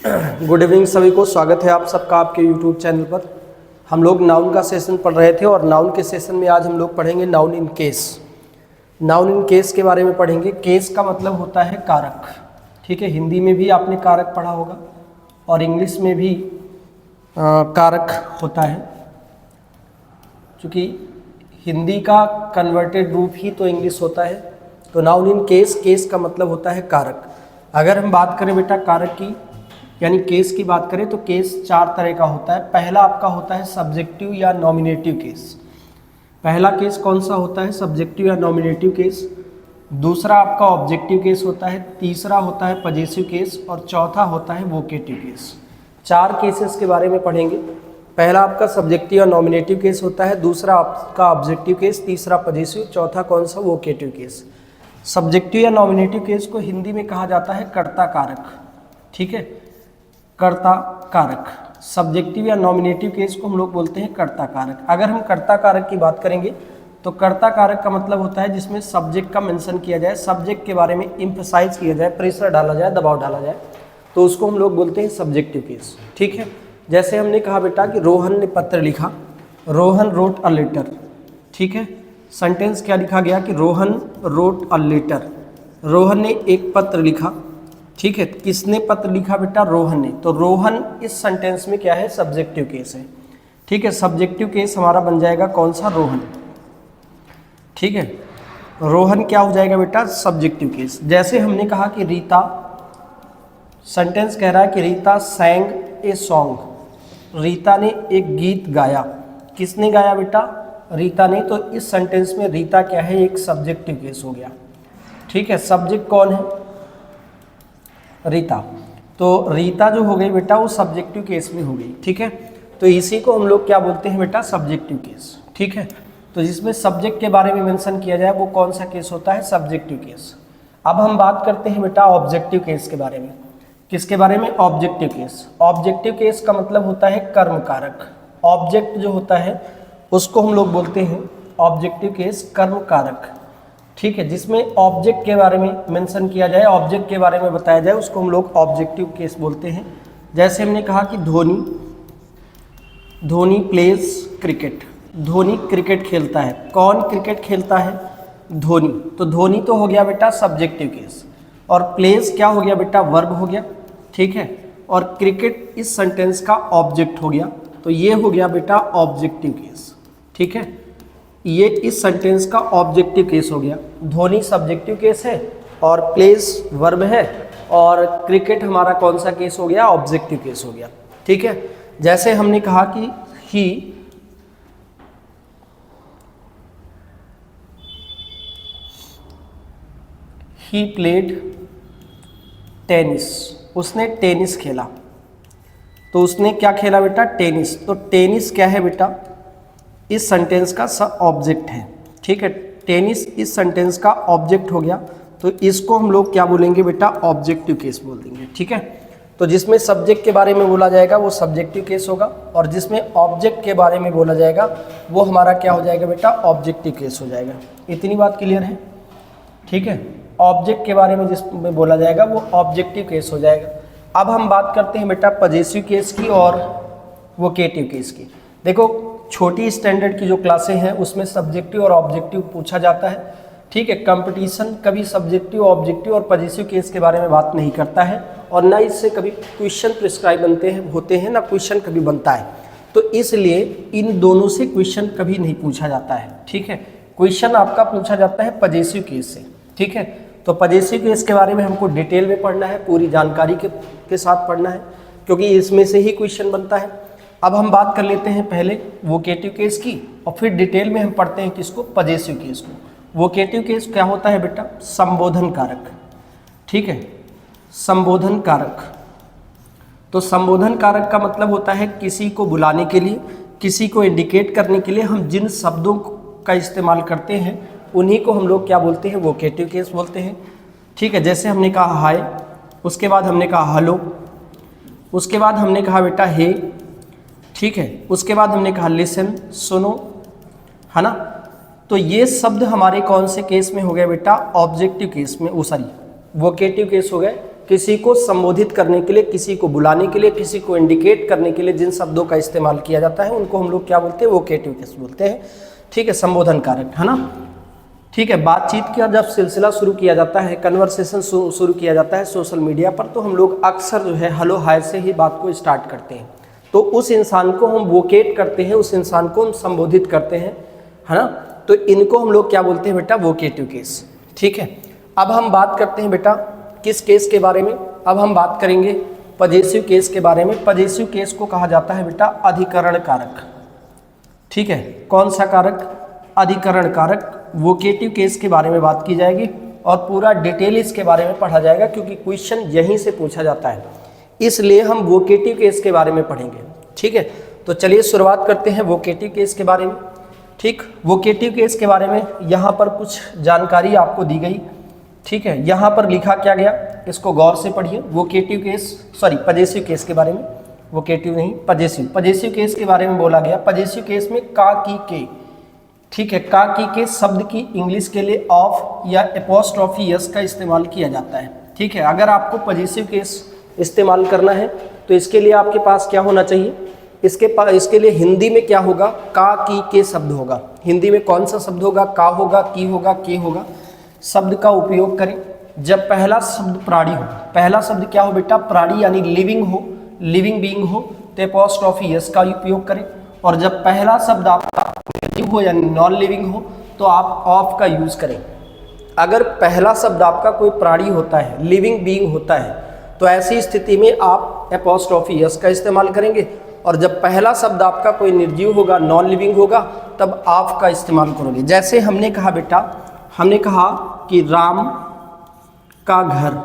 Good evening सभी को, स्वागत है आप सबका आपके यूट्यूब चैनल पर। हम लोग नाउन का सेशन पढ़ रहे थे और नाउन के सेशन में आज हम लोग पढ़ेंगे noun in case. Noun in case के बारे में पढ़ेंगे। केस का मतलब होता है कारक, ठीक है। हिंदी में भी आपने कारक पढ़ा होगा और इंग्लिश में भी कारक होता है, क्योंकि हिंदी का कन्वर्टेड रूप ही तो इंग्लिश होता है। तो नाउन इन केस, केस का मतलब होता है कारक। अगर हम बात करें बेटा कारक की यानी केस की बात करें तो केस चार तरह का होता है। पहला आपका होता है सब्जेक्टिव या नॉमिनेटिव केस। पहला केस कौन सा होता है? सब्जेक्टिव या नॉमिनेटिव केस। दूसरा आपका ऑब्जेक्टिव केस होता है। तीसरा होता है पजेसिव केस और चौथा होता है वोकेटिव केस। चार केसेस के बारे में पढ़ेंगे। पहला आपका सब्जेक्टिव या नॉमिनेटिव केस होता है, दूसरा आपका ऑब्जेक्टिव केस, तीसरा पजेसिव, चौथा कौन सा? Vocative case. सब्जेक्टिव या नॉमिनेटिव केस को हिंदी में कहा जाता है कर्ता कारक, ठीक है, कर्ता कारक। सब्जेक्टिव या नॉमिनेटिव केस को हम लोग बोलते हैं कर्ता कारक। अगर हम कर्ता कारक की बात करेंगे तो कर्ता कारक का मतलब होता है जिसमें सब्जेक्ट का मेंशन किया जाए, सब्जेक्ट के बारे में एम्फसाइज किया जाए, प्रेशर डाला जाए, दबाव डाला जाए, तो उसको हम लोग बोलते हैं सब्जेक्टिव केस, ठीक है। जैसे हमने कहा बेटा कि रोहन ने पत्र लिखा, रोहन रोट अ लेटर, ठीक है। सेंटेंस क्या लिखा गया कि Rohan wrote a letter, Rohan ने एक पत्र लिखा, ठीक है। किसने पत्र लिखा बेटा? रोहन ने। तो रोहन इस सेंटेंस में क्या है? सब्जेक्टिव केस है, ठीक है। सब्जेक्टिव केस हमारा बन जाएगा कौन सा? रोहन, ठीक है। रोहन क्या हो जाएगा बेटा? Subjective case. जैसे हमने कहा कि रीता, सेंटेंस कह रहा है कि रीता सैंग ए सॉन्ग, रीता ने एक गीत गाया। किसने गाया बेटा? रीता ने। तो इस सेंटेंस में रीता क्या है? एक सब्जेक्टिव केस हो गया, ठीक है। सब्जेक्ट कौन है? रीता। तो रीता जो हो गई बेटा वो सब्जेक्टिव केस में हो गई, ठीक है। तो इसी को हम लोग क्या बोलते हैं बेटा? सब्जेक्टिव केस, ठीक है। तो जिसमें सब्जेक्ट के बारे में मेंशन किया जाए वो कौन सा केस होता है? Subjective case. अब हम बात करते हैं बेटा ऑब्जेक्टिव केस के बारे में। किसके बारे में? Objective case. ऑब्जेक्टिव केस का मतलब होता है कर्म कारक। ऑब्जेक्ट जो होता है उसको हम लोग बोलते हैं ऑब्जेक्टिव केस, कर्म कारक, ठीक है। जिसमें ऑब्जेक्ट के बारे में मेंशन किया जाए, ऑब्जेक्ट के बारे में बताया जाए, उसको हम लोग ऑब्जेक्टिव केस बोलते हैं। जैसे हमने कहा कि Dhoni pledge cricket, Dhoni cricket खेलता है। कौन क्रिकेट खेलता है? धोनी। तो धोनी तो हो गया बेटा सब्जेक्टिव केस, और प्लेज क्या हो गया बेटा? वर्ब हो गया, ठीक है। और क्रिकेट इस सेंटेंस का ऑब्जेक्ट हो गया, तो ये हो गया बेटा ऑब्जेक्टिव केस, ठीक है। ये इस सेंटेंस का ऑब्जेक्टिव केस हो गया। धोनी सब्जेक्टिव केस है और प्लेस वर्ब है, और क्रिकेट हमारा कौन सा केस हो गया? ऑब्जेक्टिव केस हो गया, ठीक है। जैसे हमने कहा कि ही प्लेड टेनिस, उसने टेनिस खेला। तो उसने क्या खेला बेटा? टेनिस। तो टेनिस क्या है बेटा? इस सेंटेंस का ऑब्जेक्ट है, ठीक है। टेनिस इस सेंटेंस का ऑब्जेक्ट हो गया, तो इसको हम लोग क्या बोलेंगे बेटा? ऑब्जेक्टिव केस बोल देंगे, ठीक है। तो जिसमें सब्जेक्ट के बारे में बोला जाएगा वो सब्जेक्टिव केस होगा, और जिसमें ऑब्जेक्ट के बारे में बोला जाएगा वो हमारा क्या हो जाएगा बेटा? ऑब्जेक्टिव केस हो जाएगा। इतनी बात क्लियर है, ठीक है। ऑब्जेक्ट के बारे में जिसमें बोला जाएगा वो ऑब्जेक्टिव केस हो जाएगा। अब हम बात करते हैं बेटा पजेसिव केस की और वोकेटिव केस की। देखो छोटी स्टैंडर्ड की जो क्लासें हैं उसमें सब्जेक्टिव और ऑब्जेक्टिव पूछा जाता है, ठीक है। कंपटीशन कभी सब्जेक्टिव, ऑब्जेक्टिव और पजेसिव केस के बारे में बात नहीं करता है, और ना इससे कभी क्वेश्चन प्रिस्क्राइब होते हैं, ना क्वेश्चन कभी बनता है। तो इसलिए इन दोनों से क्वेश्चन कभी नहीं पूछा जाता है, ठीक है। क्वेश्चन आपका पूछा जाता है पजेसिव केस से, ठीक है। तो पजेसिव केस के बारे में हमको डिटेल में पढ़ना है, पूरी जानकारी के साथ पढ़ना है, क्योंकि इसमें से ही क्वेश्चन बनता है। अब हम बात कर लेते हैं पहले वोकेटिव केस की, और फिर डिटेल में हम पढ़ते हैं किसको? पजेसिव केस को। वोकेटिव केस क्या होता है बेटा? संबोधन कारक, ठीक है। संबोधन कारक। तो संबोधन कारक का मतलब होता है किसी को बुलाने के लिए, किसी को इंडिकेट करने के लिए हम जिन शब्दों का इस्तेमाल करते हैं उन्हीं को हम लोग क्या बोलते हैं? वोकेटिव केस बोलते हैं, ठीक है। जैसे हमने कहा हाय, उसके बाद हमने कहा हेलो, उसके बाद हमने कहा बेटा हे, ठीक है। उसके बाद हमने कहा लिसन, सुनो, है ना। तो ये शब्द हमारे कौन से केस में हो गए बेटा? ऑब्जेक्टिव केस में, सॉरी वोकेटिव केस हो गए, किसी को संबोधित करने के लिए, किसी को बुलाने के लिए, किसी को इंडिकेट करने के लिए जिन शब्दों का इस्तेमाल किया जाता है उनको हम लोग क्या बोलते हैं, वोकेटिव केस बोलते हैं। ठीक है, संबोधन कारक, है ना। ठीक है, बातचीत का जब सिलसिला शुरू किया जाता है, कन्वर्सेशन शुरू किया जाता है सोशल मीडिया पर, तो हम लोग अक्सर जो है हेलो हाय से ही बात को स्टार्ट करते हैं। तो उस इंसान को हम वोकेट करते हैं, उस इंसान को हम संबोधित करते हैं, है ना। तो इनको हम लोग क्या बोलते हैं बेटा, वोकेटिव केस। ठीक है, अब हम बात करते हैं बेटा किस केस के बारे में, अब हम बात करेंगे पजेसिव केस के बारे में। पजेसिव केस को कहा जाता है बेटा अधिकरण कारक। ठीक है, कौन सा कारक, अधिकरण कारक। वोकेटिव केस के बारे में बात की जाएगी और पूरा डिटेल इसके बारे में पढ़ा जाएगा, क्योंकि क्वेश्चन यहीं से पूछा जाता है, इसलिए हम वोकेटिव केस के बारे में पढ़ेंगे। ठीक है, तो चलिए शुरुआत करते हैं वोकेटिव केस के बारे में। ठीक, वोकेटिव केस के बारे में यहाँ पर कुछ जानकारी आपको दी गई। ठीक है, यहाँ पर लिखा क्या गया, इसको गौर से पढ़िए। Vocative case, sorry possessive case के बारे में, वोकेटिव नहीं पजेसिव, पजेसिव केस के बारे में बोला गया। पजेसिव केस में का, की, के, ठीक है, का, की, के शब्द की इंग्लिश के लिए ऑफ या एपोस्ट्रोफी यस का इस्तेमाल किया जाता है। ठीक है, अगर आपको पजेसिव केस इस्तेमाल करना है तो इसके लिए आपके पास क्या होना चाहिए, इसके लिए हिंदी में क्या होगा, का, की, के शब्द होगा। हिंदी में कौन सा शब्द होगा, का होगा, की होगा, के होगा। शब्द का उपयोग करें जब पहला शब्द प्राणी हो। पहला शब्द क्या हो बेटा, प्राणी यानी लिविंग हो, लिविंग बीइंग हो, तो एपोस्ट्रोफी यस का उपयोग करें। और जब पहला शब्द आपका लिव हो यानी नॉन लिविंग हो तो आप ऑफ का यूज करें। अगर पहला शब्द आपका कोई प्राणी होता है, लिविंग बीइंग होता है, तो ऐसी स्थिति में आप एपोस्ट्रोफी यस का इस्तेमाल करेंगे। और जब पहला शब्द आपका कोई निर्जीव होगा, नॉन लिविंग होगा, तब ऑफ का इस्तेमाल करोगे। जैसे हमने कहा बेटा, हमने कहा कि राम का घर।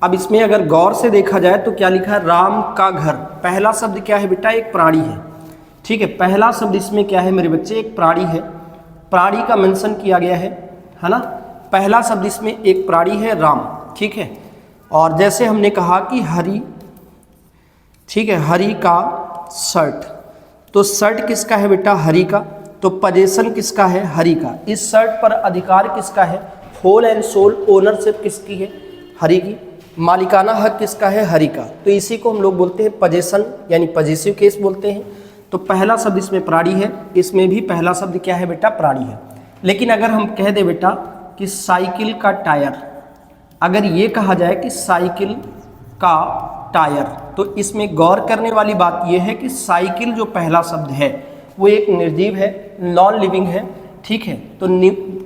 अब इसमें अगर गौर से देखा जाए तो क्या लिखा है, राम का घर। पहला शब्द क्या है बेटा, एक प्राणी है। ठीक है, पहला शब्द इसमें क्या है मेरे बच्चे, एक प्राणी है। प्राणी का मेंशन किया गया है ना। पहला शब्द इसमें एक प्राणी है, राम। ठीक है, और जैसे हमने कहा कि हरि, ठीक है, हरि का शर्ट, तो शर्ट किसका है बेटा, हरि का। तो पोजेशन किसका है, हरि का। इस शर्ट पर अधिकार किसका है, होल एंड सोल ओनरशिप किसकी है, हरि की। मालिकाना हक किसका है, हरि का। तो इसी को हम लोग बोलते हैं पोजेशन यानी पजेसिव केस बोलते हैं। तो पहला शब्द इसमें प्राणी है, इसमें भी पहला शब्द क्या है बेटा, प्राणी है। लेकिन अगर हम कह दे बेटा कि साइकिल का टायर, अगर ये कहा जाए कि साइकिल का टायर, तो इसमें गौर करने वाली बात यह है कि साइकिल जो पहला शब्द है वो एक निर्जीव है, नॉन लिविंग है। ठीक है, तो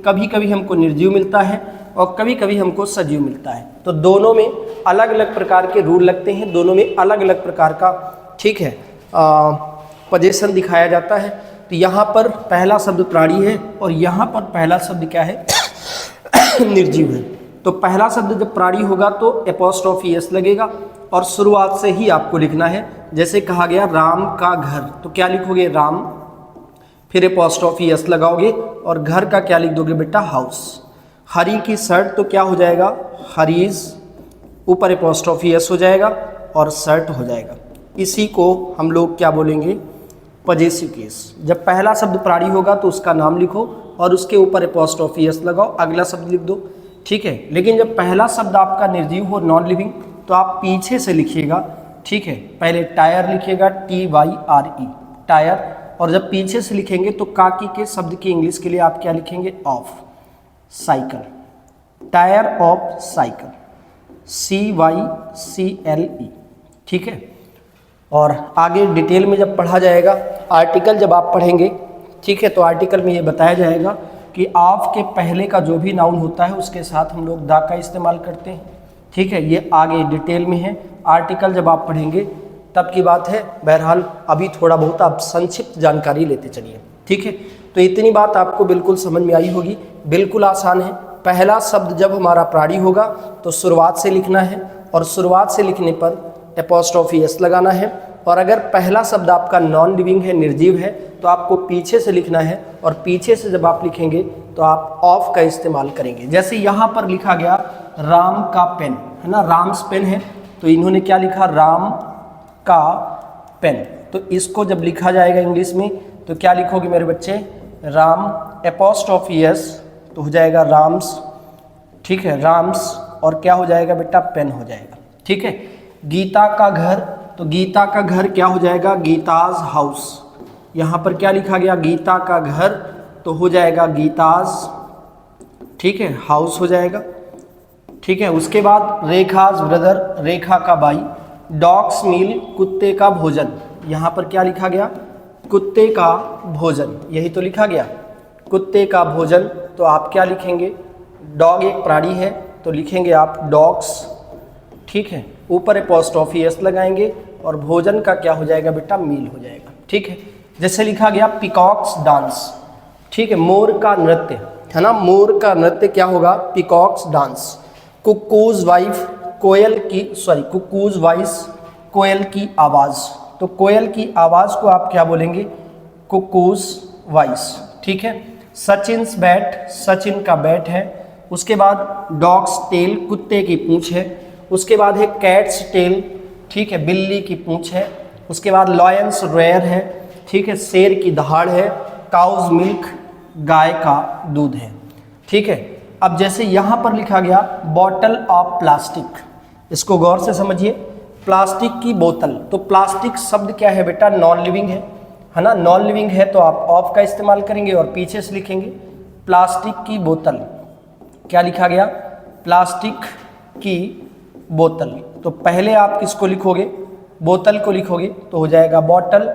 कभी कभी हमको निर्जीव मिलता है और कभी कभी हमको सजीव मिलता है। तो दोनों में अलग अलग प्रकार के रूल लगते हैं, दोनों में अलग अलग प्रकार का, ठीक है, पोजीशन दिखाया जाता है। तो यहाँ पर पहला शब्द प्राणी है और यहाँ पर पहला शब्द क्या है, निर्जीव है। तो पहला शब्द जब प्राणी होगा तो एपोस्ट्रोफी एस लगेगा और शुरुआत से ही आपको लिखना है। जैसे कहा गया राम का घर, तो क्या लिखोगे, राम, फिर एपोस्ट्रोफी एस लगाओगे और घर का क्या लिख दोगे बेटा, हाउस। हरी की शर्ट, तो क्या हो जाएगा, हरीज, ऊपर एपोस्ट्रोफी एस हो जाएगा और शर्ट हो जाएगा। इसी को हम लोग क्या बोलेंगे, पजेसिव केस। जब पहला शब्द प्राणी होगा तो उसका नाम लिखो और उसके ऊपर एपोस्ट्रोफी एस लगाओ, अगला शब्द लिख दो। ठीक है, लेकिन जब पहला शब्द आपका निर्जीव हो, नॉन लिविंग, तो आप पीछे से लिखिएगा। ठीक है, पहले टायर लिखिएगा, TYRE, टायर, और जब पीछे से लिखेंगे तो काकी के शब्द की इंग्लिश के लिए आप क्या लिखेंगे, of, cycle, tyre of cycle, CYCLE। ठीक है, और आगे डिटेल में जब पढ़ा जाएगा, आर्टिकल जब आप पढ़ेंगे, ठीक है, तो आर्टिकल में ये बताया जाएगा कि ऑफ के पहले का जो भी नाउन होता है उसके साथ हम लोग दा का इस्तेमाल करते हैं। ठीक है, ये आगे डिटेल में है, आर्टिकल जब आप पढ़ेंगे तब की बात है। बहरहाल अभी थोड़ा बहुत आप संक्षिप्त जानकारी लेते चलिए। ठीक है, तो इतनी बात आपको बिल्कुल समझ में आई होगी, बिल्कुल आसान है। पहला शब्द जब हमारा प्राणी होगा तो शुरुआत से लिखना है और शुरुआत से लिखने पर एपोस्ट्रोफी एस लगाना है। और अगर पहला शब्द आपका नॉन लिविंग है, निर्जीव है, तो आपको पीछे से लिखना है और पीछे से जब आप लिखेंगे तो आप ऑफ का इस्तेमाल करेंगे। जैसे यहाँ पर लिखा गया राम का पेन, है ना, राम्स पेन है, तो इन्होंने क्या लिखा, राम का पेन। तो इसको जब लिखा जाएगा इंग्लिश में तो क्या लिखोगे मेरे बच्चे, राम एपोस्ट्रोफी एस, तो हो जाएगा राम्स। ठीक है, राम्स और क्या हो जाएगा बेटा, पेन हो जाएगा। ठीक है, गीता का घर, तो गीता का घर क्या हो जाएगा, गीताज हाउस। यहाँ पर क्या लिखा गया, गीता का घर, तो हो जाएगा गीताज, ठीक है, हाउस हो जाएगा। ठीक है, उसके बाद रेखाज ब्रदर, रेखा का भाई, डॉग्स मील, कुत्ते का भोजन। यहाँ पर क्या लिखा गया, कुत्ते का भोजन, यही तो लिखा गया, कुत्ते का भोजन। तो आप क्या लिखेंगे, डॉग एक प्राणी है तो लिखेंगे आप डॉग्स। ठीक है, ऊपर एपोस्ट्रोफी एस लगाएंगे और भोजन का क्या हो जाएगा बेटा, मील हो जाएगा। ठीक है, जैसे लिखा गया पिकॉक्स डांस। ठीक है, मोर का नृत्य, है ना, मोर का नृत्य क्या होगा, पिकॉक्स डांस। कुक्कूज वाइफ, कोयल की, सॉरी कुक्कूज वॉइस, कोयल की आवाज़। तो कोयल की आवाज़ को आप क्या बोलेंगे, कुक्कूज वॉइस। ठीक है, सचिन्स बैट, सचिन का बैट है। उसके बाद डॉग्स टेल, कुत्ते की पूंछ है। उसके बाद है कैट्स टेल, ठीक है, बिल्ली की पूंछ है। उसके बाद लॉयंस रेयर है, ठीक है, शेर की दहाड़ है। काउज मिल्क, गाय का दूध है। ठीक है, अब जैसे यहाँ पर लिखा गया बॉटल ऑफ प्लास्टिक, इसको गौर से समझिए, प्लास्टिक की बोतल। तो प्लास्टिक शब्द क्या है बेटा, नॉन लिविंग है ना, नॉन लिविंग है तो आप ऑफ का इस्तेमाल करेंगे और पीछे से लिखेंगे प्लास्टिक की बोतल। क्या लिखा गया, प्लास्टिक की बोतल। तो पहले आप किसको लिखोगे, बोतल को लिखोगे, तो हो जाएगा bottle,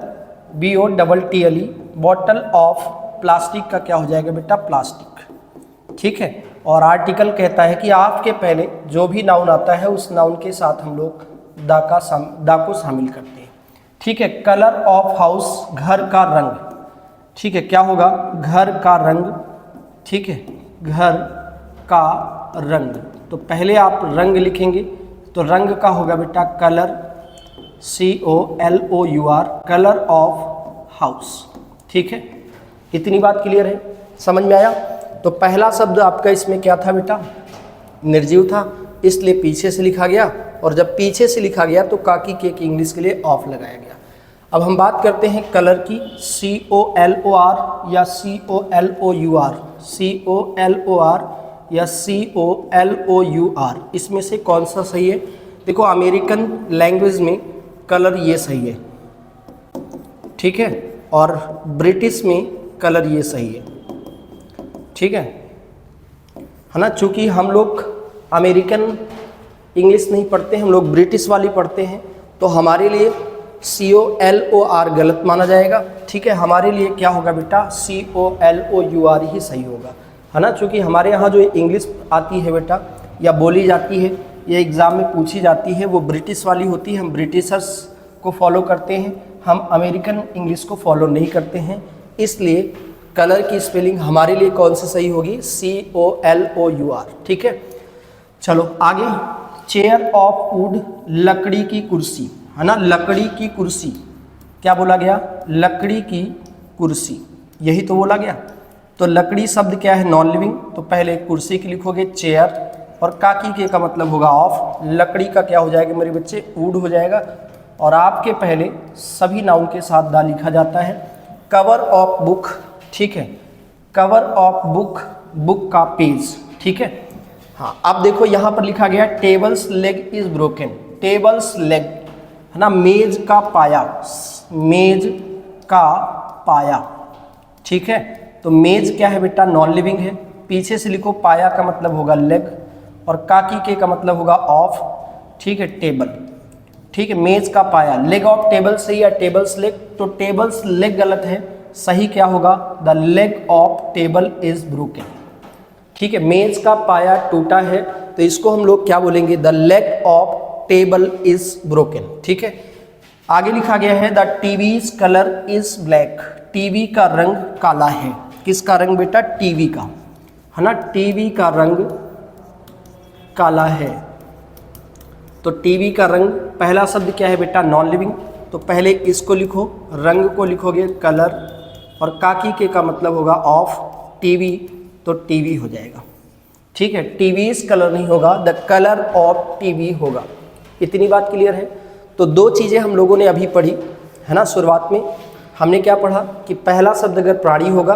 BOTTLE, bottle of plastic का क्या हो जाएगा बेटा, प्लास्टिक। ठीक है, और आर्टिकल कहता है कि आपके पहले जो भी नाउन आता है उस नाउन के साथ हम लोग दा को शामिल करते हैं। ठीक है, कलर ऑफ हाउस, घर का रंग। ठीक है, क्या होगा, घर का रंग। ठीक है, घर का रंग, तो पहले आप रंग लिखेंगे, तो रंग का होगा बेटा colour, COLOUR, colour of house. ठीक है, इतनी बात क्लियर है, समझ में आया। तो पहला शब्द आपका इसमें क्या था बेटा, निर्जीव था, इसलिए पीछे से लिखा गया, और जब पीछे से लिखा गया तो काकी के इंग्लिश के लिए ऑफ लगाया गया। अब हम बात करते हैं कलर की, COLOR या COLOUR, COLOR या COLOUR, इसमें से कौन सा सही है। देखो अमेरिकन लैंग्वेज में कलर ये सही है, ठीक है, और ब्रिटिश में कलर ये सही है। ठीक है ना, चूँकि हम लोग अमेरिकन इंग्लिश नहीं पढ़ते हैं, हम लोग ब्रिटिश वाली पढ़ते हैं, तो हमारे लिए COLOR गलत माना जाएगा। ठीक है, हमारे लिए क्या होगा बेटा, COLOUR ही सही होगा, है ना, चूँकि हमारे यहाँ जो इंग्लिश आती है बेटा या बोली जाती है, ये एग्ज़ाम में पूछी जाती है, वो ब्रिटिश वाली होती है। हम ब्रिटिशर्स को फॉलो करते हैं, हम अमेरिकन इंग्लिश को फॉलो नहीं करते हैं, इसलिए कलर की स्पेलिंग हमारे लिए कौन सी सही होगी, COLOUR। ठीक है, चलो आगे, चेयर ऑफ वुड, लकड़ी की कुर्सी, है ना, लकड़ी की कुर्सी, क्या बोला गया, लकड़ी की कुर्सी, यही तो बोला गया। तो लकड़ी शब्द क्या है, नॉन लिविंग, तो पहले कुर्सी की लिखोगे चेयर, और काकी के का मतलब होगा ऑफ, लकड़ी का क्या हो जाएगा मेरे बच्चे, वुड हो जाएगा, और आपके पहले सभी नाउन के साथ दा लिखा जाता है। कवर ऑफ बुक, ठीक है, कवर ऑफ बुक, बुक का पेज। ठीक है, हाँ, अब देखो यहाँ पर लिखा गया tables leg is broken, tables leg, है ना, मेज का पाया, मेज का पाया। ठीक है, तो मेज क्या है बेटा, नॉन लिविंग है, पीछे से लिखो पाया का मतलब होगा लेग, और काकी के का मतलब होगा ऑफ। ठीक है, टेबल, ठीक है, मेज का पाया, लेग ऑफ टेबल सही है, टेबल्स लेग, तो टेबल्स लेग गलत है, सही क्या होगा, the leg of table is broken. ठीक है, मेज का पाया टूटा है, तो इसको हम लोग क्या बोलेंगे, the leg of table is broken. ठीक है, आगे लिखा गया है the TVs colour is black, TV का रंग काला है। किसका रंग बेटा, टीवी का, है ना, टीवी का रंग काला है। तो टीवी का रंग, पहला शब्द क्या है बेटा, नॉन लिविंग, तो पहले इसको लिखो, रंग को लिखोगे कलर, और काकी के का मतलब होगा ऑफ, टीवी, तो टीवी हो जाएगा। ठीक है, टीवीज कलर नहीं होगा, द कलर ऑफ टीवी होगा। इतनी बात क्लियर है। तो दो चीज़ें हम लोगों ने अभी पढ़ी, है ना, शुरुआत में हमने क्या पढ़ा कि पहला शब्द अगर प्राणी होगा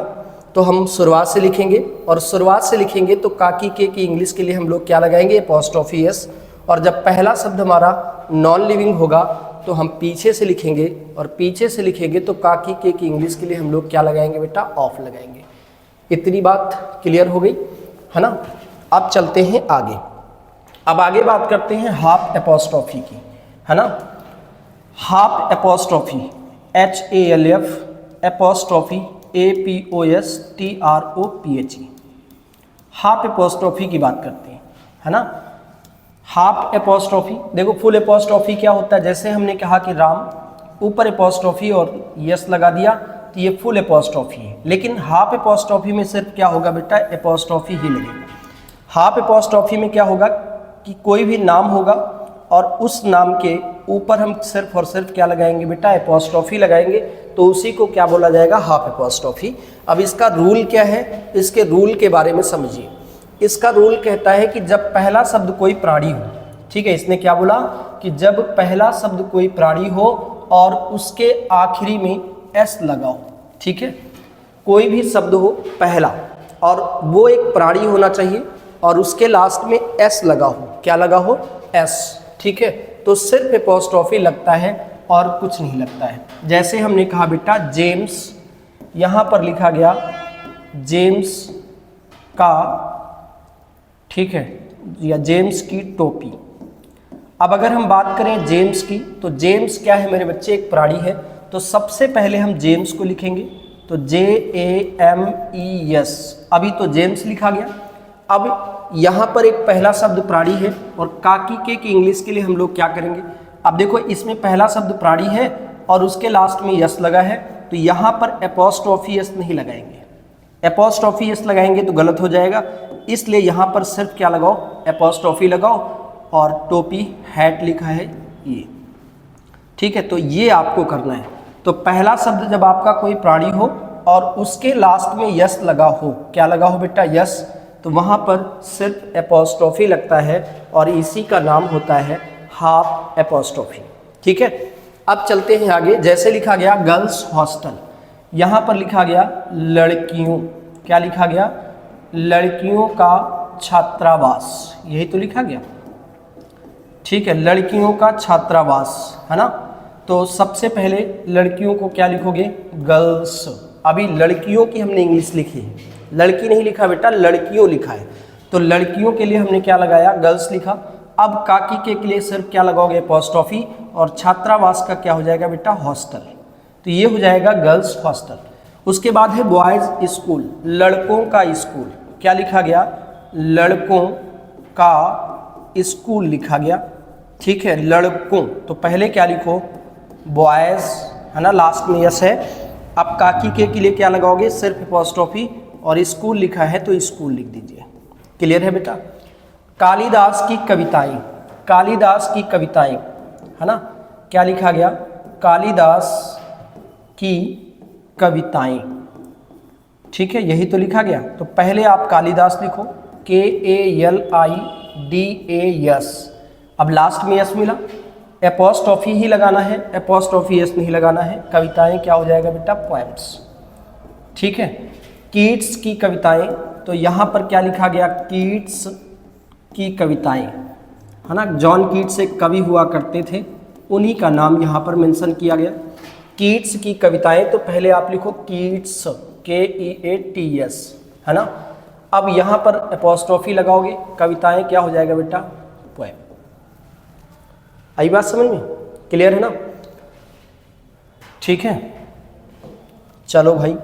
तो हम शुरुआत से लिखेंगे, और शुरुआत से लिखेंगे तो काकी के की इंग्लिश के लिए हम लोग क्या लगाएंगे, अपॉस्ट्रोफी एस। और जब पहला शब्द हमारा नॉन लिविंग होगा तो हम पीछे से लिखेंगे, और पीछे से लिखेंगे तो काकी के की इंग्लिश के लिए हम लोग क्या लगाएंगे बेटा, ऑफ लगाएंगे। इतनी बात क्लियर हो गई है ना। अब चलते हैं आगे। अब आगे बात करते हैं हाफ एपॉस्ट्रोफी की, है ना। Half apostrophe HALF, apostrophe APOSTROPHE। Half apostrophe की बात करते हैं, है ना। हाफ एपॉस्ट्रोफी, देखो फुल एपॉस्ट्रोफी क्या होता है, जैसे हमने कहा कि राम, ऊपर एपॉस्ट्रोफी और यस लगा दिया तो ये फुल एपॉस्ट्रोफी है। लेकिन हाफ एपॉस्ट्रोफी में सिर्फ क्या होगा बेटा, एपॉस्ट्रोफी ही लगेगा। हाफ एपॉस्ट्रोफी में क्या होगा कि कोई भी नाम होगा और उस नाम के ऊपर हम सिर्फ और सिर्फ क्या लगाएंगे बेटा, एपॉस्ट्रोफी लगाएंगे, तो उसी को क्या बोला जाएगा, हाफ एपॉस्ट्रोफी। अब इसका रूल क्या है, इसके रूल के बारे में समझिए। इसका रूल कहता है कि जब पहला शब्द कोई प्राणी हो, ठीक है, इसने क्या बोला कि जब पहला शब्द कोई प्राणी हो और उसके आखिरी में एस लगाओ, ठीक है, कोई भी शब्द हो पहला और वो एक प्राणी होना चाहिए और उसके लास्ट में एस लगा हो, क्या लगा हो, एस, ठीक है, तो सिर्फ एपॉस्ट्रोफी लगता है और कुछ नहीं लगता है। जैसे हमने कहा बेटा जेम्स, यहाँ पर लिखा गया जेम्स का, ठीक है, या जेम्स की टोपी। अब अगर हम बात करें जेम्स की, तो जेम्स क्या है मेरे बच्चे, एक प्राणी है। तो सबसे पहले हम जेम्स को लिखेंगे, तो JAMES, अभी तो जेम्स लिखा गया। अब यहाँ पर एक पहला शब्द प्राणी है और काकी के की इंग्लिश के लिए हम लोग क्या करेंगे, अब देखो इसमें पहला शब्द प्राणी है और उसके लास्ट में यस लगा है, तो यहाँ पर एपॉस्ट्रोफी एस नहीं लगाएंगे। एपॉस्ट्रोफी एस लगाएंगे तो गलत हो जाएगा, इसलिए यहाँ पर सिर्फ क्या लगाओ, एपॉस्ट्रोफी लगाओ, और टोपी हैट लिखा है ये, ठीक है। तो ये आपको करना है। तो पहला शब्द जब आपका कोई प्राणी हो और उसके लास्ट में यस लगा हो, क्या लगा हो बेटा, यस, तो वहाँ पर सिर्फ एपॉस्ट्रोफी लगता है और इसी का नाम होता है हाफ एपॉस्ट्रोफी, ठीक है। अब चलते हैं आगे। जैसे लिखा गया गर्ल्स हॉस्टल, यहाँ पर लिखा गया लड़कियों, क्या लिखा गया, लड़कियों का छात्रावास, यही तो लिखा गया, ठीक है, लड़कियों का छात्रावास, है ना। तो सबसे पहले लड़कियों को क्या लिखोगे, गर्ल्स। अभी लड़कियों की हमने इंग्लिश लिखी है, लड़की नहीं लिखा बेटा, लड़कियों लिखा है। तो लड़कियों के लिए हमने क्या लगाया, गर्ल्स लिखा। अब काकी के लिए सिर्फ क्या लगाओगे, एपॉस्ट्रोफी, और छात्रावास का क्या हो जाएगा बेटा, हॉस्टल। तो ये हो जाएगा गर्ल्स हॉस्टल। उसके बाद है बॉयज़ स्कूल, लड़कों का स्कूल, क्या लिखा गया, लड़कों का स्कूल लिखा गया, ठीक है, लड़कों। तो पहले क्या लिखो, बॉयज़, है ना, लास्ट में यस है। अब काकी के लिए क्या लगाओगे, सिर्फ एपॉस्ट्रोफी, और स्कूल लिखा है तो स्कूल लिख दीजिए। क्लियर है बेटा। कालिदास की कविताएं, कालिदास की कविताएं, है ना, क्या लिखा गया, कालिदास की कविताएं, ठीक है, यही तो लिखा गया। तो पहले आप कालिदास लिखो, KALIDAS, अब लास्ट में यस मिला, एपॉस्ट्रोफी ही लगाना है, एपॉस्ट्रोफी यस नहीं लगाना है। कविताएं क्या हो जाएगा बेटा, पोएम्स, ठीक है। कीट्स की कविताएं, तो यहाँ पर क्या लिखा गया, कीट्स की कविताएं, है ना, जॉन कीट्स एक कवि हुआ करते थे, उन्हीं का नाम यहाँ पर मेंशन किया गया। कीट्स की कविताएं, तो पहले आप लिखो कीट्स, KEATS, है ना। अब यहाँ पर एपॉस्ट्रोफी लगाओगे, कविताएं क्या हो जाएगा बेटा, पोएम। आई बात समझ में, क्लियर है ना, ठीक है। चलो भाई,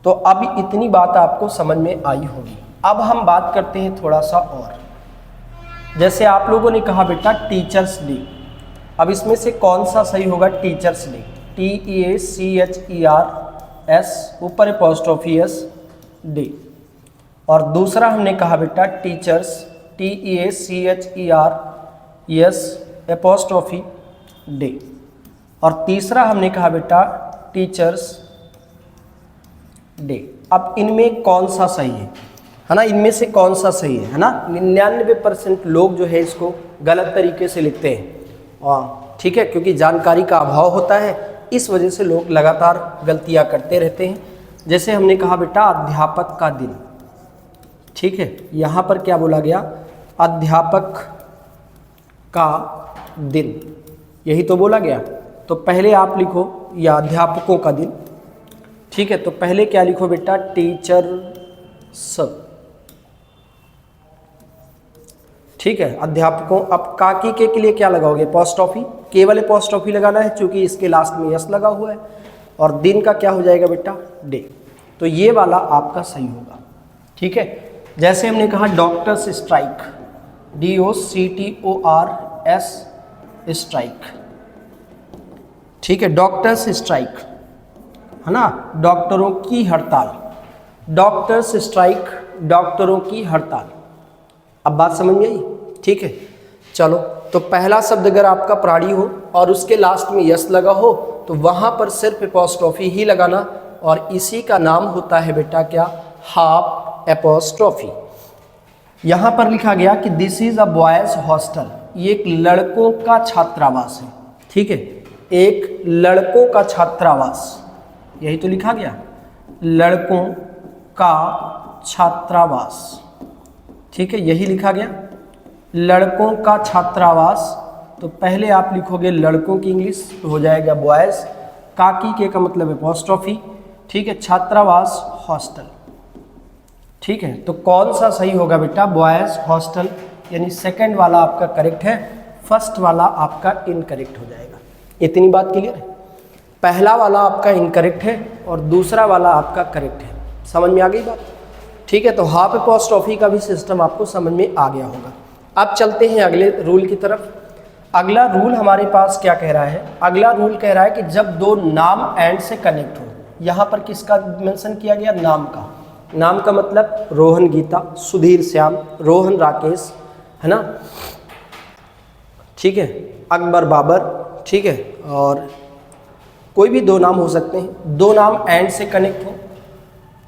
तो अब इतनी बात आपको समझ में आई होगी। अब हम बात करते हैं थोड़ा सा और। जैसे आप लोगों ने कहा बेटा टीचर्स डे, अब इसमें से कौन सा सही होगा, टीचर्स डे, TEACHERS, ऊपर एपॉस्ट्रोफी एस, डे। और दूसरा हमने कहा बेटा टीचर्स, TEACHERS, एपॉस्ट्रोफी, डे। और तीसरा हमने कहा बेटा टीचर्स डे। अब इनमें कौन सा सही है ना, इनमें से कौन सा सही है ना। 99% लोग जो है इसको गलत तरीके से लिखते हैं, ठीक है, क्योंकि जानकारी का अभाव होता है, इस वजह से लोग लगातार गलतियां करते रहते हैं। जैसे हमने कहा बेटा अध्यापक का दिन, ठीक है, यहाँ पर क्या बोला गया, अध्यापक का दिन, यही तो बोला गया। तो पहले आप लिखो या अध्यापकों का दिन, ठीक है, तो पहले क्या लिखो बेटा, टीचर्स, ठीक है, अध्यापकों। अब काकी के लिए क्या लगाओगे, अपोस्ट्रोफी, केवल अपोस्ट्रोफी लगाना है क्योंकि इसके लास्ट में यस लगा हुआ है, और दिन का क्या हो जाएगा बेटा, डे। तो ये वाला आपका सही होगा, ठीक है। जैसे हमने कहा डॉक्टर्स स्ट्राइक, DOCTORS स्ट्राइक, ठीक है, डॉक्टर्स स्ट्राइक है ना, डॉक्टरों की हड़ताल, डॉक्टर्स स्ट्राइक, डॉक्टरों की हड़ताल। अब बात समझ में आई, ठीक है। चलो, तो पहला शब्द अगर आपका प्राणी हो और उसके लास्ट में यस लगा हो तो वहां पर सिर्फ एपोस्ट्रोफी ही लगाना, और इसी का नाम होता है बेटा क्या, हाफ एपोस्ट्रोफी। यहां पर लिखा गया कि this is a boys hostel, ये एक लड़कों का छात्रावास है, ठीक है, एक लड़कों का छात्रावास, यही तो लिखा गया, लड़कों का छात्रावास, ठीक है, यही लिखा गया, लड़कों का छात्रावास। तो पहले आप लिखोगे लड़कों की इंग्लिश, तो हो जाएगा बॉयज, काकी के का मतलब एपोस्ट्रोफी, ठीक है, छात्रावास हॉस्टल, ठीक है। तो कौन सा सही होगा बेटा, बॉयज हॉस्टल, यानी सेकंड वाला आपका करेक्ट है, फर्स्ट वाला आपका इनकरेक्ट हो जाएगा। इतनी बात क्लियर है, पहला वाला आपका इनकरेक्ट है और दूसरा वाला आपका करेक्ट है, समझ में आ गई बात, ठीक है। तो हाफ एपोस्ट्रोफी का भी सिस्टम आपको समझ में आ गया होगा। अब चलते हैं अगले रूल की तरफ। अगला रूल हमारे पास क्या कह रहा है, अगला रूल कह रहा है कि जब दो नाम एंड से कनेक्ट हो, यहाँ पर किसका मेंशन किया गया, नाम का। नाम का मतलब रोहन गीता, सुधीर श्याम, रोहन राकेश, है ना, ठीक है, अकबर बाबर, ठीक है, और कोई भी दो नाम हो सकते हैं, दो नाम एंड से कनेक्ट हो,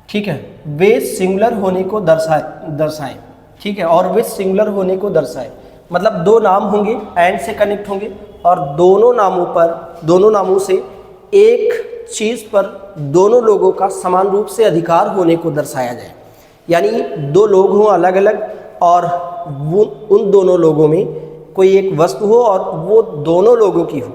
ठीक है, वे सिंगुलर होने को दर्शाए, ठीक है, और वे सिंगुलर होने को दर्शाए, मतलब दो नाम होंगे एंड से कनेक्ट होंगे और दोनों नामों से एक चीज़ पर दोनों लोगों का समान रूप से अधिकार होने को दर्शाया जाए, यानी दो लोग हों अलग अलग और वो उन दोनों लोगों में कोई एक वस्तु हो और वो दोनों लोगों की हो,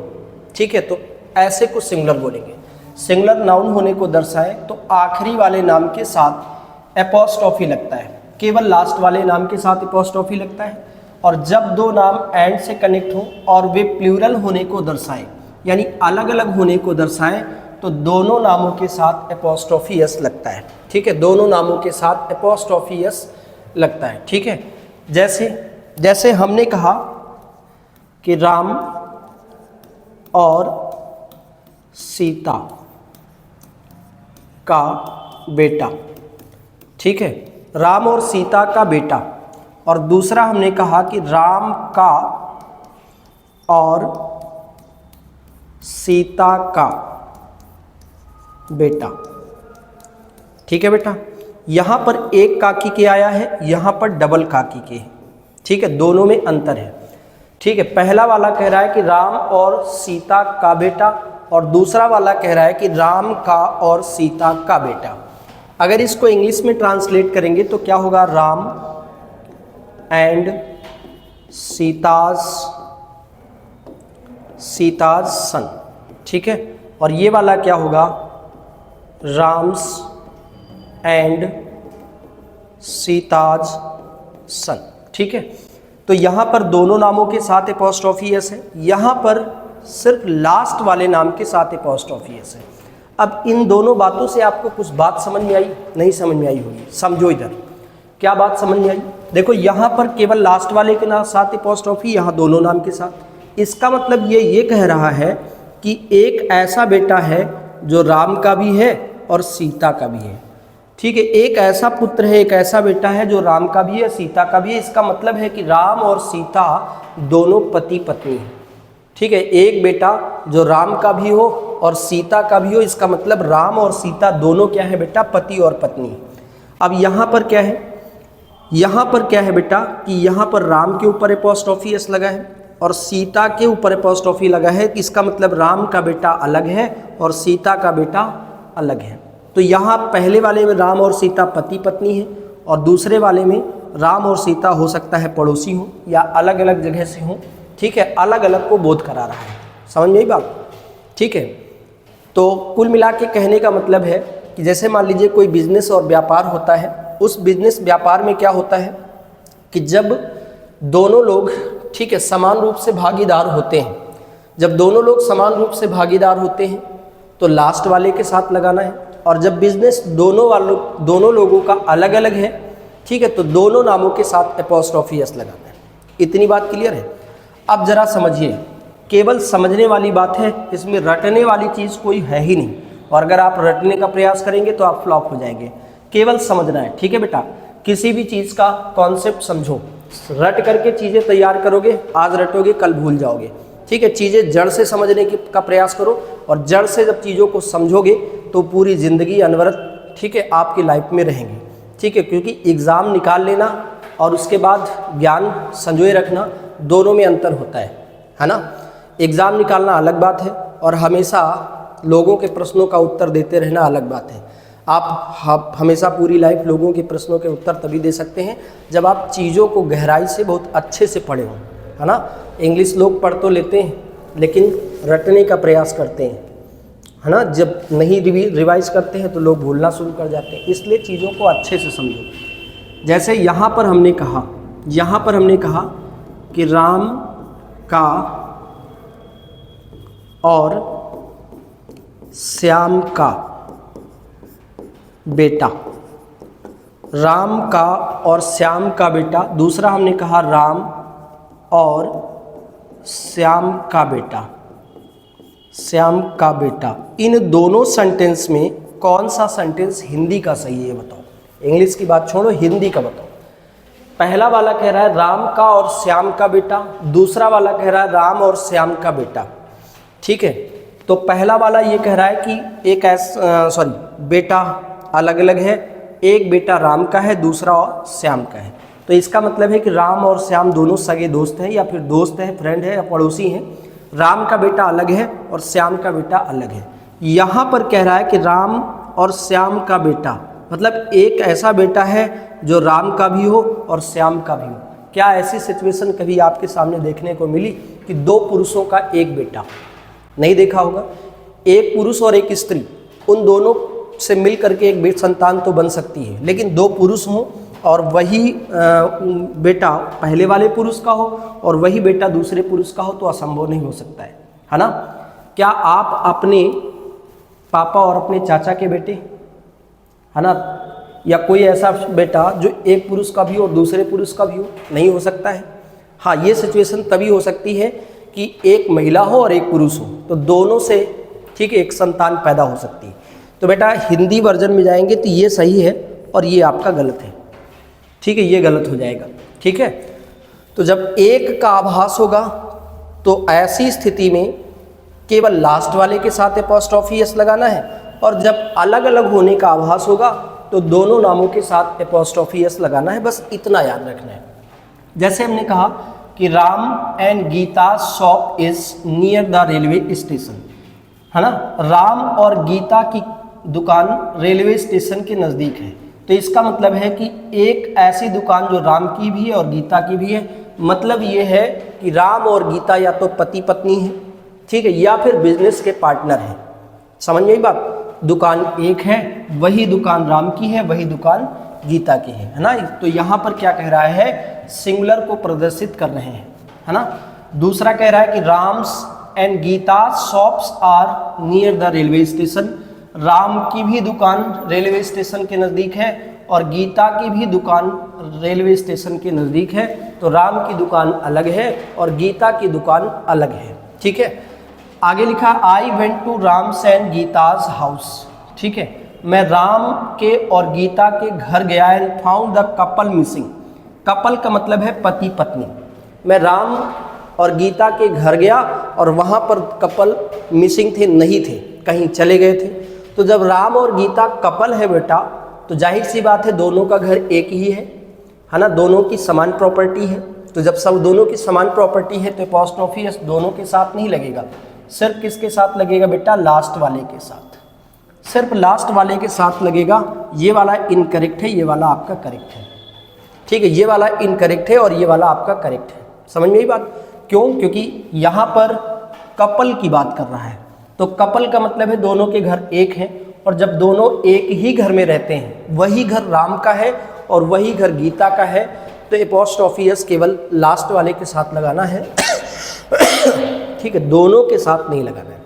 ठीक है, तो ऐसे को सिंगुलर बोलेंगे। सिंगुलर नाउन होने को दर्शाए तो आखिरी वाले नाम के साथ एपोस्ट्रोफी लगता है, केवल लास्ट वाले नाम के साथ एपोस्ट्रोफी लगता है, और जब दो नाम एंड से कनेक्ट हो और वे प्लूरल होने को दर्शाए, यानी अलग अलग होने को दर्शाए, तो दोनों नामों के साथ एपोस्ट्रोफी एस लगता है, ठीक है, दोनों नामों के साथ एपोस्ट्रोफी एस लगता है, ठीक है। जैसे हमने कहा कि राम और सीता का बेटा, ठीक है, राम और सीता का बेटा, और दूसरा हमने कहा कि राम का और सीता का बेटा, ठीक है बेटा। यहाँ पर एक काकी के आया है, यहाँ पर डबल काकी के है, ठीक है, दोनों में अंतर है, ठीक है। पहला वाला कह रहा है कि राम और सीता का बेटा और दूसरा वाला कह रहा है कि राम का और सीता का बेटा। अगर इसको इंग्लिश में ट्रांसलेट करेंगे तो क्या होगा, राम एंड सीताज सन, ठीक है, और ये वाला क्या होगा, राम्स एंड सीताज सन, ठीक है। तो यहाँ पर दोनों नामों के साथ एपोस्ट्रोफी एस है, यहाँ पर सिर्फ लास्ट वाले नाम के साथ एपोस्ट्रोफी एस है। अब इन दोनों बातों से आपको कुछ बात समझ में आई, नहीं समझ में आई होगी, समझो इधर क्या बात समझ में आई। देखो यहाँ पर केवल लास्ट वाले के साथ एपोस्ट्रोफी, यहाँ दोनों नाम के साथ। इसका मतलब ये कह रहा है कि एक ऐसा बेटा है जो राम का भी है और सीता का भी है, ठीक है, एक ऐसा पुत्र है, एक ऐसा बेटा है जो राम का भी है, सीता का भी है। इसका मतलब है कि राम और सीता दोनों पति पत्नी हैं, ठीक है, एक बेटा जो राम का भी हो और सीता का भी हो, इसका मतलब राम और सीता दोनों क्या है बेटा, पति और पत्नी। अब यहाँ पर क्या है, यहाँ पर क्या है बेटा कि यहाँ पर राम के ऊपर एपोस्ट्रोफी एस लगा है और सीता के ऊपर एपोस्ट्रोफी लगा है, कि इसका मतलब राम का बेटा अलग है और सीता का बेटा अलग है। तो यहाँ पहले वाले में राम और सीता पति पत्नी है और दूसरे वाले में राम और सीता हो सकता है पड़ोसी हो या अलग अलग जगह से हो, ठीक है, अलग अलग को बोध करा रहा है। समझ में आई बात, ठीक है। तो कुल मिला के कहने का मतलब है कि जैसे मान लीजिए कोई बिजनेस और व्यापार होता है, उस बिजनेस व्यापार में क्या होता है कि जब दोनों लोग, ठीक है, समान रूप से भागीदार होते हैं, जब दोनों लोग समान रूप से भागीदार होते हैं तो लास्ट वाले के साथ लगाना है, और जब बिजनेस दोनों लोगों का अलग अलग है, ठीक है, तो दोनों नामों के साथ एपोस्ट्रोफी एस लगाना है। इतनी बात क्लियर है। अब जरा समझिए, केवल समझने वाली बात है, इसमें रटने वाली चीज़ कोई है ही नहीं, और अगर आप रटने का प्रयास करेंगे तो आप फ्लॉप हो जाएंगे। केवल समझना है, ठीक है बेटा। किसी भी चीज़ का कॉन्सेप्ट समझो, रट करके चीज़ें तैयार करोगे, आज रटोगे कल भूल जाओगे, ठीक है। चीज़ें जड़ से समझने का प्रयास करो, और जड़ से जब चीज़ों को समझोगे तो पूरी ज़िंदगी अनवरत, ठीक है, आपकी लाइफ में रहेंगे, ठीक है। क्योंकि एग्ज़ाम निकाल लेना और उसके बाद ज्ञान संजोए रखना, दोनों में अंतर होता है ना। एग्ज़ाम निकालना अलग बात है और हमेशा लोगों के प्रश्नों का उत्तर देते रहना अलग बात है। आप हमेशा पूरी लाइफ लोगों के प्रश्नों के उत्तर तभी दे सकते हैं जब आप चीज़ों को गहराई से बहुत अच्छे से पढ़े हों, है ना। इंग्लिश लोग पढ़ तो लेते हैं लेकिन रटने का प्रयास करते हैं, है ना। जब नहीं रिवाइज करते हैं तो लोग भूलना शुरू कर जाते हैं। इसलिए चीज़ों को अच्छे से समझो। जैसे यहाँ पर हमने कहा कि राम का और श्याम का बेटा, राम का और श्याम का बेटा। दूसरा हमने कहा राम और श्याम का बेटा। इन दोनों सेंटेंस में कौन सा सेंटेंस हिंदी का सही है बताओ। इंग्लिश की बात छोड़ो, हिंदी का बताओ। पहला वाला कह रहा है राम का और श्याम का बेटा, दूसरा वाला कह रहा है राम और श्याम का बेटा, ठीक है। तो पहला वाला ये कह रहा है कि बेटा अलग अलग है, एक बेटा राम का है, दूसरा और श्याम का है। तो इसका मतलब है कि राम और श्याम दोनों सगे दोस्त हैं, या फिर दोस्त हैं, फ्रेंड है या पड़ोसी हैं। राम का बेटा अलग है और श्याम का बेटा अलग है। यहाँ पर कह रहा है कि राम और श्याम का बेटा, मतलब एक ऐसा बेटा है जो राम का भी हो और श्याम का भी हो। क्या ऐसी सिचुएशन कभी आपके सामने देखने को मिली कि दो पुरुषों का एक बेटा? नहीं देखा होगा। एक पुरुष और एक स्त्री, उन दोनों से मिल करके एक संतान तो बन सकती है, लेकिन दो पुरुष हों और वही बेटा पहले वाले पुरुष का हो और वही बेटा दूसरे पुरुष का हो तो असंभव नहीं हो सकता है ना। क्या आप अपने पापा और अपने चाचा के बेटे, है ना, या कोई ऐसा बेटा जो एक पुरुष का भी हो और दूसरे पुरुष का भी हो? नहीं हो सकता है। हाँ, ये सिचुएशन तभी हो सकती है कि एक महिला हो और एक पुरुष हो, तो दोनों से, ठीक है, एक संतान पैदा हो सकती है। तो बेटा हिंदी वर्जन में जाएंगे तो ये सही है और ये आपका गलत है, ठीक है, ये गलत हो जाएगा, ठीक है। तो जब एक का आभास होगा तो ऐसी स्थिति में केवल लास्ट वाले के साथ एपोस्ट्रोफी एस लगाना है, और जब अलग अलग होने का आभास होगा तो दोनों नामों के साथ एपोस्ट्रोफी एस लगाना है। बस इतना याद रखना है। जैसे हमने कहा कि Ram and Geeta shop is near the railway station, है ना। राम और गीता की दुकान रेलवे स्टेशन के नज़दीक है। तो इसका मतलब है कि एक ऐसी दुकान जो राम की भी है और गीता की भी है। मतलब ये है कि राम और गीता या तो पति पत्नी है, ठीक है, या फिर बिजनेस के पार्टनर हैं। समझ में आई बात। दुकान एक है, वही दुकान राम की है, वही दुकान गीता की है ना। तो यहाँ पर क्या कह रहा है, सिंगुलर को प्रदर्शित कर रहे हैं, है ना। दूसरा कह रहा है कि Ram's and Geeta shops are near the railway station. Ram की भी दुकान रेलवे स्टेशन के नज़दीक है और गीता की भी दुकान रेलवे स्टेशन के नज़दीक है। तो राम की दुकान अलग है और गीता की दुकान अलग है, ठीक है। आगे लिखा I went to Ram's and Geeta's house, ठीक है। मैं राम के और गीता के घर गया and found the couple missing. Couple का मतलब है पति पत्नी। मैं राम और गीता के घर गया और वहाँ पर कपल मिसिंग थे, नहीं थे, कहीं चले गए थे। तो जब राम और गीता कपल है बेटा, तो जाहिर सी बात है दोनों का घर एक ही है ना, दोनों की समान प्रॉपर्टी है। तो जब सब दोनों की समान प्रॉपर्टी है तो एपोस्ट्रोफी एस दोनों के साथ नहीं लगेगा, सिर्फ किसके साथ लगेगा बेटा, लास्ट वाले के साथ। सिर्फ लास्ट वाले के साथ लगेगा। ये वाला इनकरेक्ट है, ये वाला आपका करेक्ट है। ठीक है, ये वाला इनकरेक्ट है और ये वाला आपका करेक्ट है। समझ में आई बात? क्यों? क्योंकि यहाँ पर कपल की बात कर रहा है, तो कपल का मतलब है दोनों के घर एक हैं, और जब दोनों एक ही घर में रहते हैं, वही घर राम का है और वही घर गीता का है, तो एपोस्ट्रोफी एस केवल लास्ट वाले के साथ लगाना है। ठीक है, दोनों के साथ नहीं लगाना है।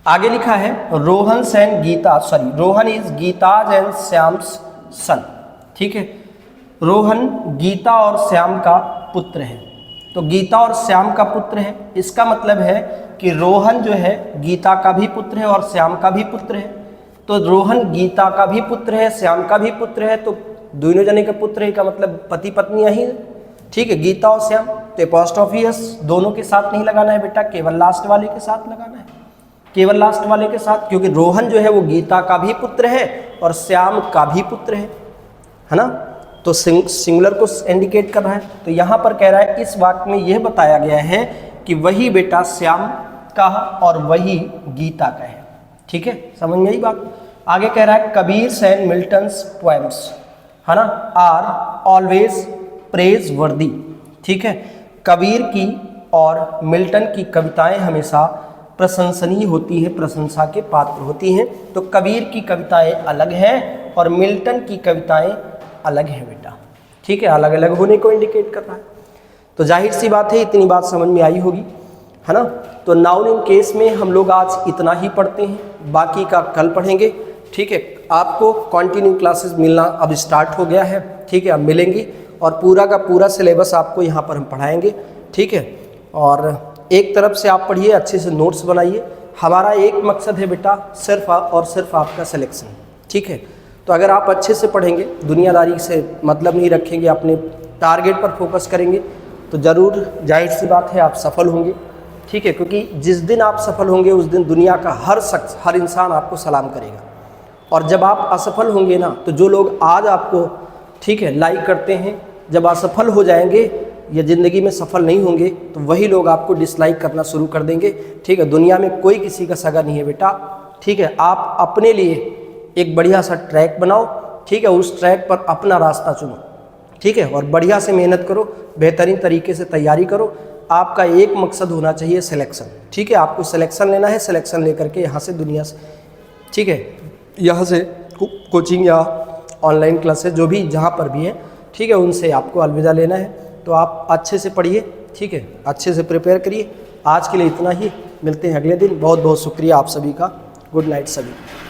आगे लिखा है Rohan and Geeta, sorry, Rohan is Geeta's and Shyam's son. ठीक है, रोहन गीता और श्याम का पुत्र है। तो गीता और श्याम का पुत्र है, इसका मतलब है कि रोहन जो है गीता का भी पुत्र है और श्याम का भी पुत्र है। तो रोहन गीता का भी पुत्र है, श्याम का भी पुत्र है, तो दोनों जने का पुत्र है का मतलब पति पत्नियां ही। ठीक है, गीता और श्याम। तो एपोस्ट्रोफी एस दोनों के साथ नहीं लगाना है बेटा, केवल लास्ट वाले के साथ लगाना है, केवल लास्ट वाले के साथ, क्योंकि रोहन जो है वो गीता का भी पुत्र है और श्याम का भी पुत्र है ना। तो सिंगुलर को इंडिकेट कर रहा है। तो यहाँ पर कह रहा है इस वाक्य में यह बताया गया है कि वही बेटा श्याम का और वही गीता का है। ठीक है, समझ में आई बात? आगे कह रहा है कबीर एंड मिल्टन्स पोएम्स, है ना, आर ऑलवेज प्रेज वर्दी। ठीक है, कबीर की और मिल्टन की कविताएं हमेशा प्रशंसनीय होती है, प्रशंसा के पात्र होती हैं। तो कबीर की कविताएं अलग हैं और मिल्टन की कविताएं अलग है बेटा। ठीक है, अलग अलग होने को इंडिकेट कर रहा है। तो जाहिर सी बात है, इतनी बात समझ में आई होगी, है ना। तो नाउन इन केस में हम लोग आज इतना ही पढ़ते हैं, बाकी का कल पढ़ेंगे। ठीक है, आपको कंटिन्यू क्लासेस मिलना अब स्टार्ट हो गया है। ठीक है, अब मिलेंगी और पूरा का पूरा सिलेबस आपको यहाँ पर हम पढ़ाएंगे। ठीक है, और एक तरफ से आप पढ़िए, अच्छे से नोट्स बनाइए। हमारा एक मकसद है बेटा, सिर्फ और सिर्फ आपका सिलेक्शन। ठीक है, तो अगर आप अच्छे से पढ़ेंगे, दुनियादारी से मतलब नहीं रखेंगे, अपने टारगेट पर फोकस करेंगे, तो ज़रूर जाहिर सी बात है आप सफल होंगे। ठीक है, क्योंकि जिस दिन आप सफल होंगे उस दिन दुनिया का हर शख्स, हर इंसान आपको सलाम करेगा। और जब आप असफल होंगे ना, तो जो लोग आज आपको ठीक है लाइक करते हैं, जब असफल हो जाएंगे या ज़िंदगी में सफल नहीं होंगे, तो वही लोग आपको डिसलाइक करना शुरू कर देंगे। ठीक है, दुनिया में कोई किसी का सगा नहीं है बेटा। ठीक है, आप अपने लिए एक बढ़िया सा ट्रैक बनाओ। ठीक है, उस ट्रैक पर अपना रास्ता चुनो। ठीक है, और बढ़िया से मेहनत करो, बेहतरीन तरीके से तैयारी करो। आपका एक मकसद होना चाहिए सिलेक्शन। ठीक है, आपको सिलेक्शन लेना है, सिलेक्शन लेकर के यहाँ से दुनिया से, ठीक है, यहाँ से कोचिंग या ऑनलाइन क्लासेस जो भी जहाँ पर भी है, ठीक है, उनसे आपको अलविदा लेना है। तो आप अच्छे से पढ़िए। ठीक है, अच्छे से प्रिपेयर करिए। आज के लिए इतना ही, मिलते हैं अगले दिन। बहुत बहुत शुक्रिया आप सभी का। गुड नाइट सभी।